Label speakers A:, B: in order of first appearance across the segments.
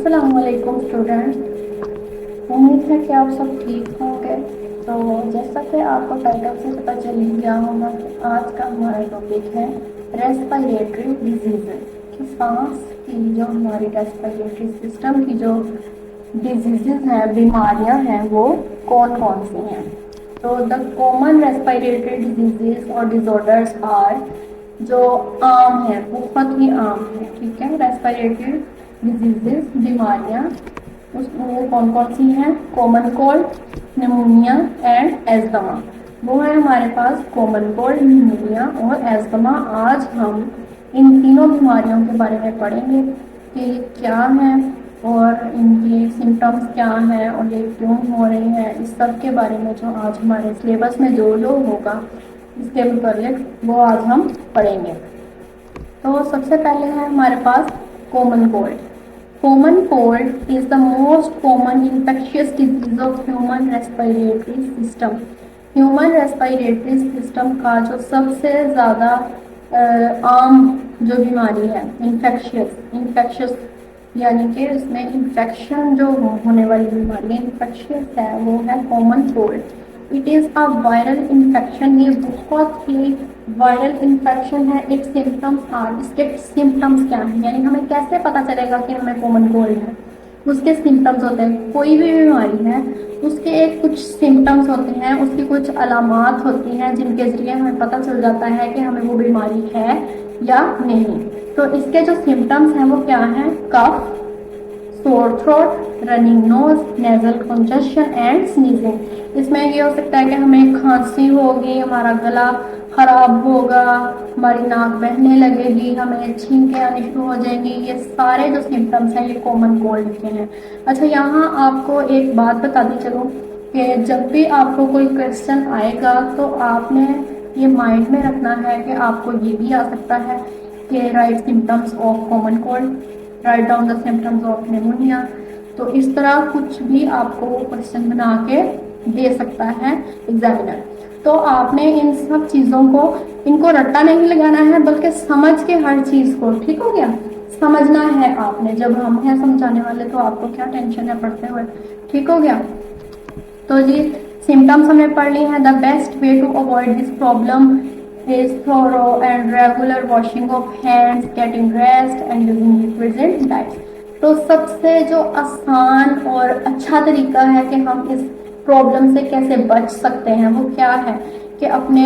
A: अस्सलामुअलैकुम स्टूडेंट्स। उम्मीद है कि आप सब ठीक होंगे। तो जैसा कि आपको टाइटल से पता चल ही गया होगा कि आज का हमारा टॉपिक है रेस्पिरेटरी डिजीज़ेज कि सांस की जो हमारी रेस्पिरेटरी सिस्टम की जो डिजीज़ेज हैं, बीमारियां हैं, वो कौन कौन सी हैं। तो द कॉमन रेस्पिरेटरी डिजीज़ेज और डिसऑर्डर्स आर, जो आम है, बहुत ही आम है, ठीक है। रेस्पिरेटरी डिजीजेस, बीमारियां, उसमें कौन कौन सी हैं? Common cold, pneumonia and asthma. वो है हमारे पास कॉमन कोल्ड, निमोनिया और एस्थमा। आज हम इन तीनों बीमारियों के बारे में पढ़ेंगे कि क्या है और इनके सिम्टम्स क्या हैं और ये क्यों हो रही हैं। इस सब के बारे में जो आज हमारे सिलेबस में जो जो होगा इसके मुताबिक वो आज हम पढ़ेंगे। तो सबसे पहले है हमारे पास common cold. Common cold is the most common infectious disease of human respiratory system. Human respiratory system का जो सबसे ज़्यादा आम जो बीमारी है, इन्फेक्शियस यानी कि उसमें इन्फेक्शन जो होने वाली बीमारी इन्फेक्शियस है, वो है common cold. It is a viral infection. ये बहुत ही वायरल इन्फेक्शन है। इट सिम्टम्स आर, इसके सिम्टम्स क्या हैं, यानी हमें कैसे पता चलेगा कि हमें कॉमन कोल्ड है। उसके सिम्टम्स होते हैं, कोई भी बीमारी है उसके एक कुछ सिम्टम्स होते हैं, उसकी कुछ अलामात होती हैं जिनके जरिए हमें पता चल जाता है कि हमें वो बीमारी है या नहीं। तो इसके जो सिम्टम्स हैं वो क्या हैं? Cough, sore throat, running nose, nasal congestion and sneezing. इसमें ये हो सकता है कि हमें खांसी होगी, हमारा गला खराब होगा, हमारी नाक बहने लगेगी, हमें छींकें आनी शुरू हो जाएंगी। ये सारे जो सिम्टम्स हैं ये कॉमन कोल्ड के हैं। अच्छा, यहाँ आपको एक बात बताती चलूँ कि जब भी आपको कोई क्वेश्चन आएगा तो आपने ये माइंड में रखना है कि आपको ये भी आ सकता है कि right symptoms of common cold, write down the symptoms of pneumonia. तो इस तरह कुछ भी आपको क्वेश्चन बना के दे सकता है एग्जामिनर। तो आपने इन सब चीज़ों को, इनको रट्टा नहीं लगाना है बल्कि समझ के हर चीज़ को, ठीक हो गया, समझना है आपने। जब हम हैं समझाने वाले तो आपको क्या टेंशन है पढ़ते हुए, ठीक हो गया। तो जी सिम्टम्स हमने पढ़ ली हैं। The best way to avoid this problem is thorough and regular washing of hands, getting rest and using liquids in diet. तो सबसे जो आसान और अच्छा तरीका है कि हम इस प्रॉब्लम से कैसे बच सकते हैं वो क्या है कि अपने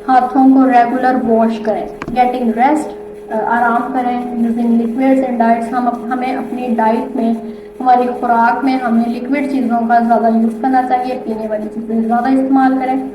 A: हाथों को रेगुलर वॉश करें, गेटिंग रेस्ट, आराम करें, यूजिंग लिक्विड्स एंड डाइट्स। हमें अपनी डाइट में, हमारी खुराक में हमें लिक्विड चीज़ों का ज़्यादा यूज़ करना चाहिए, पीने वाली चीज़ें ज़्यादा इस्तेमाल करें।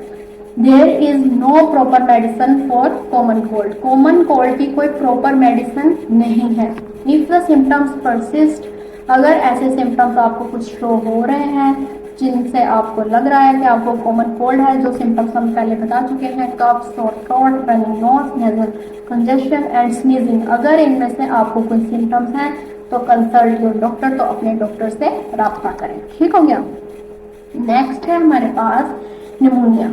A: There is no proper medicine for common cold. Common cold की कोई प्रॉपर मेडिसिन नहीं है। इफ द सिम्टम्स परसिस्ट, अगर ऐसे सिम्टम्स आपको कुछ शो हो रहे हैं जिनसे आपको लग रहा है कि आपको कॉमन कोल्ड है, जो सिम्टम्स हम पहले बता चुके हैं, cough, sore throat, running nose, nasal congestion and sneezing, अगर इनमें से आपको कोई सिम्टम्स हैं तो कंसल्ट योर डॉक्टर, तो अपने डॉक्टर से रब्ता करें, ठीक हो गया। नेक्स्ट है हमारे पास निमोनिया।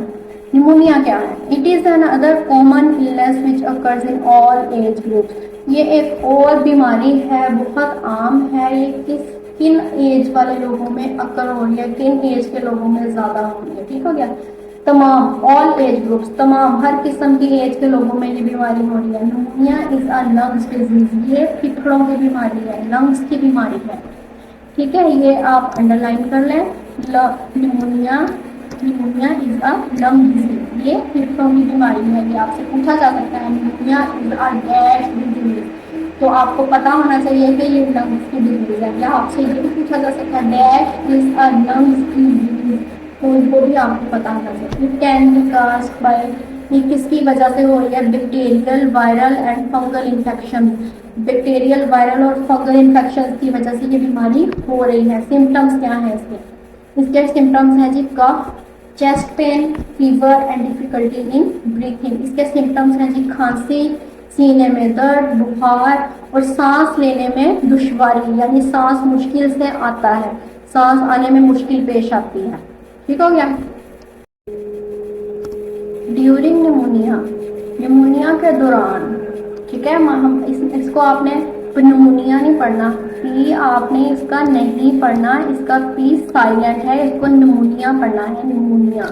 A: निमोनिया क्या है? It is an other common illness which occurs in all age groups. ये एक और बीमारी है, बहुत आम है। ये किन एज वाले लोगों में अकर हो रही है, किन एज के लोगों में ज्यादा हो रही है, ठीक हो गया। तमाम, ऑल एज ग्रुप्स, तमाम हर किस्म की एज के लोगों में ये बीमारी हो रही है। Pneumonia is a lungs disease. ये फेफड़ों की बीमारी है, लंग्स की बीमारी है, ठीक है। ये आप अंडरलाइन कर लें। Pneumonia is a lung disease. ये फेफड़ों की बीमारी है। ये आपसे पूछा जा सकता है pneumonia is a dash disease, तो आपको पता होना चाहिए कि ये लंग्स की डिजीज है। या आपसे ये भी पूछा जा सकता है dash is a lungs disease, तो इनको भी आपको पता होना चाहिए। It can be caused bye, ये किसकी वजह से हो रही है? Bacterial, viral and fungal infection. Bacterial, viral और फंगल इन्फेक्शन की वजह से ये बीमारी हो रही है। सिम्टम्स क्या है इसके सिम्टम्स हैं जी cough, chest pain, fever and difficulty in breathing. इसके सिम्टम्स हैं जी खांसी, सीने में दर्द, बुखार और सांस लेने में दुश्वारी, यानी सांस मुश्किल से आता है, सांस आने में मुश्किल पेश आती है, ठीक हो गया। ड्यूरिंग निमोनिया, निमोनिया के दौरान, ठीक है, हम इसको आपने निमोनिया नहीं पढ़ना, पी आपने इसका नहीं पढ़ना, इसका पी साइलेंट है, इसको निमोनिया पढ़ना है, निमोनिया,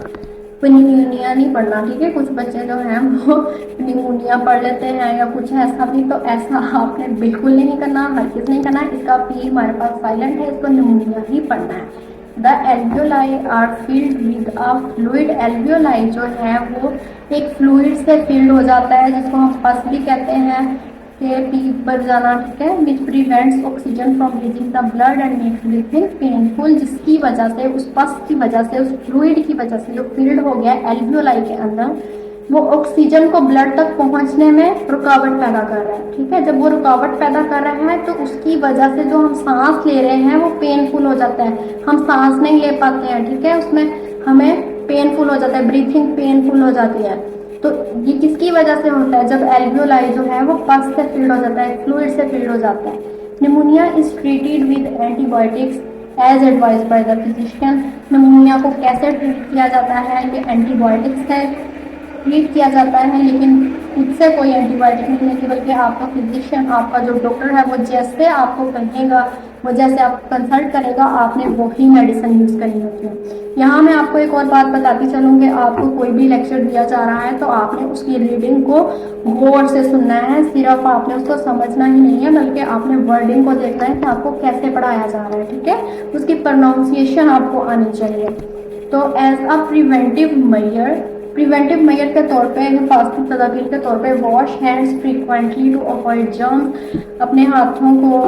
A: निमोनिया नहीं पढ़ना, ठीक है। कुछ बच्चे जो हैं वो निमोनिया पढ़ लेते हैं या कुछ ऐसा भी, तो ऐसा आपने बिल्कुल नहीं करना, हर किस नहीं करना। इसका पी हमारे पास साइलेंट है, इसको निमोनिया ही पढ़ना है। The alveoli are filled with a fluid, alveoli जो है वो एक फ्लूइड से फिल्ड हो जाता है, जिसको हम पस भी कहते हैं, के पी पर जाना, ठीक है। Which prevents oxygen from reaching the blood and makes breathing painful, जिसकी वजह से, उस पस की वजह से, उस फ्लूइड की वजह से जो फील्ड हो गया एल्वियोलाई के अंदर, वो ऑक्सीजन को ब्लड तक पहुंचने में रुकावट पैदा कर रहा है, ठीक है। जब वो रुकावट पैदा कर रहा है तो उसकी वजह से जो हम सांस ले रहे हैं वो पेनफुल हो जाता है, हम सांस नहीं ले पाते हैं, ठीक है। उसमें हमें पेनफुल हो जाता है, ब्रीथिंग पेनफुल हो जाती है। तो ये किसकी वजह से होता है? जब एल्वियोलाई जो है वो पस से फिल्ड हो जाता है, फ्लूइड से फिल्ड हो जाता है। Pneumonia is treated with antibiotics as advised by the physician, pneumonia को कैसे ट्रीट किया जाता है? ये एंटीबायोटिक्स से ट्रीट किया जाता है, लेकिन खुद से कोई एंटीबायोटिक नहीं लेगी, बल्कि आपका फिजिशियन, आपका जो डॉक्टर है, वो जैसे आपको कहेगा, वो जैसे आपको कंसल्ट करेगा, आपने वही मेडिसिन यूज करनी होती है। यहाँ मैं आपको एक और बात बताती चलूँ कि आपको कोई भी लेक्चर दिया जा रहा है तो आपने उसकी रीडिंग को गौर से सुनना है, सिर्फ आपने उसको समझना ही नहीं है, बल्कि आपने वर्डिंग को देखना है कि आपको कैसे पढ़ाया जा रहा है, ठीक है। उसकी प्रोनाउंसिएशन आपको आनी चाहिए। तो एज अ प्रिवेंटिव मेजर के तौर पे, हिफाजती तदाबीर के तौर पे, wash hands frequently to avoid germs, अपने हाथों को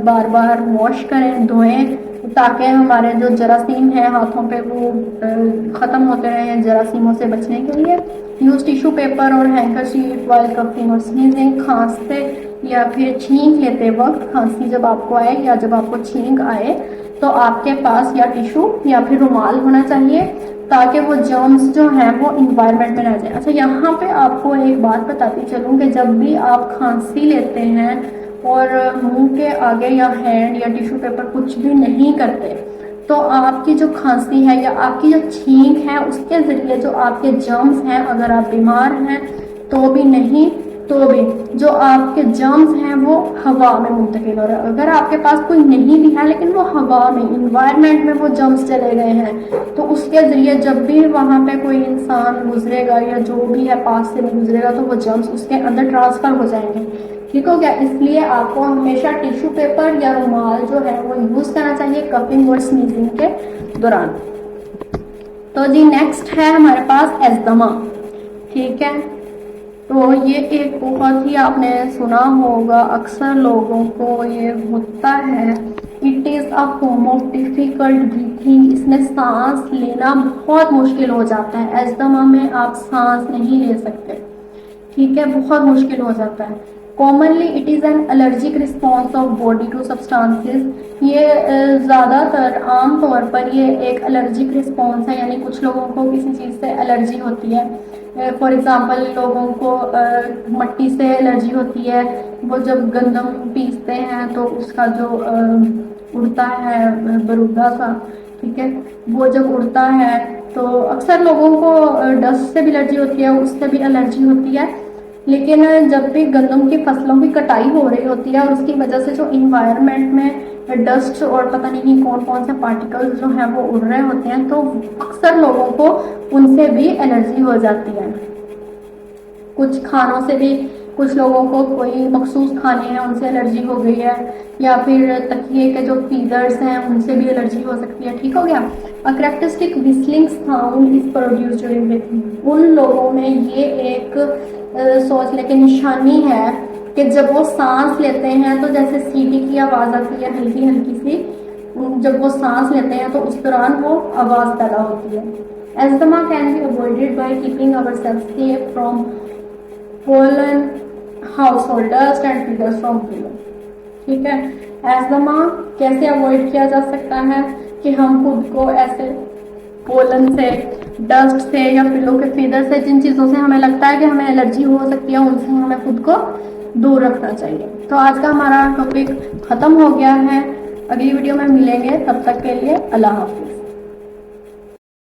A: बार बार वॉश करें, धोएं, ताकि हमारे जो जरासीम है हाथों पे वो ख़त्म होते रहे, जरासीमों से बचने के लिए। यूज टिश्यू पेपर और हैंकरचीफ वाइल कफिंग और स्नीजिंग, खांसते या फिर छींक लेते वक्त, खांसी जब आपको आए या जब आपको छींक आए तो आपके पास या टिश्यू या फिर रुमाल होना चाहिए, ताकि वो जर्म्स जो हैं वो इन्वायरमेंट में रह जाए। अच्छा, यहाँ पे आपको एक बात बताती चलूँ कि जब भी आप खांसी लेते हैं और मुंह के आगे या हैंड या टिश्यू पेपर कुछ भी नहीं करते, तो आपकी जो खांसी है या आपकी जो छींक है उसके ज़रिए जो आपके जर्म्स हैं, अगर आप बीमार हैं तो भी नहीं, तो भी जो आपके जर्म्स हैं वो हवा में मुंतकिल हो रहा है। अगर आपके पास कोई नहीं भी है लेकिन वो हवा में, इन्वायरमेंट में वो जर्म्स चले गए हैं, तो उसके ज़रिए जब भी वहाँ पे कोई इंसान गुजरेगा या जो भी है पास से गुजरेगा, तो वो जर्म्स उसके अंदर ट्रांसफ़र हो जाएंगे, ठीक हो गया। इसलिए आपको हमेशा टिश्यू पेपर या रुमाल जो है वो यूज़ करना चाहिए कफिंग और स्नीजिंग के दौरान। तो जी नेक्स्ट है हमारे पास एस्थमा, ठीक है। तो ये एक बहुत ही आपने सुना होगा, अक्सर लोगों को ये होता है। It is a form of difficult breathing, इसमें सांस लेना बहुत मुश्किल हो जाता है। एस्थमा में आप सांस नहीं ले सकते, ठीक है, बहुत मुश्किल हो जाता है। Commonly it is an allergic response of body to substances, ये ज़्यादातर आम तौर पर ये एक एलर्जिक रिस्पॉन्स है, यानी कुछ लोगों को किसी चीज़ से एलर्जी होती है। फॉर एग्ज़ाम्पल लोगों को मट्टी से एलर्जी होती है, वो जब गंदम पीसते हैं तो उसका जो उड़ता है बरूदा सा, ठीक है, वो जब उड़ता है तो अक्सर लोगों को डस्ट से भी एलर्जी होती है, उससे भी एलर्जी होती है। लेकिन जब भी गंदम की फसलों की कटाई हो रही होती है और उसकी वजह से जो इन्वायरमेंट में डस्ट और पता नहीं कौन कौन से पार्टिकल्स जो हैं वो उड़ रहे होते हैं, तो अक्सर लोगों को उनसे भी एलर्जी हो जाती है। कुछ खानों से भी, कुछ लोगों को कोई मखसूस खाने हैं उनसे एलर्जी हो गई है, या फिर तकिए के जो फीदर्स हैं उनसे भी एलर्जी हो सकती है, ठीक हो गया। A characteristic whistling sound is produce during breathing, उन लोगों में ये एक सोच लेके निशानी है कि जब वो सांस लेते हैं तो जैसे सीटी की आवाज़ आती है हल्की हल्की सी, जब वो सांस लेते हैं तो उस दौरान वो आवाज़ पैदा होती है। Asthma can be avoided by keeping ourselves safe from pollen, household dust and feathers from pillow, ठीक है। एस्थमा कैसे अवॉइड किया जा सकता है कि हम खुद को ऐसे पोलन से, डस्ट से या पिलो के फीदर से, जिन चीज़ों से हमें लगता है कि हमें एलर्जी हो सकती है, उनसे हमें खुद को दूर रखना चाहिए। तो आज का हमारा टॉपिक ख़त्म हो गया है, अगली वीडियो में मिलेंगे, तब तक के लिए अल्लाह हाफिज़।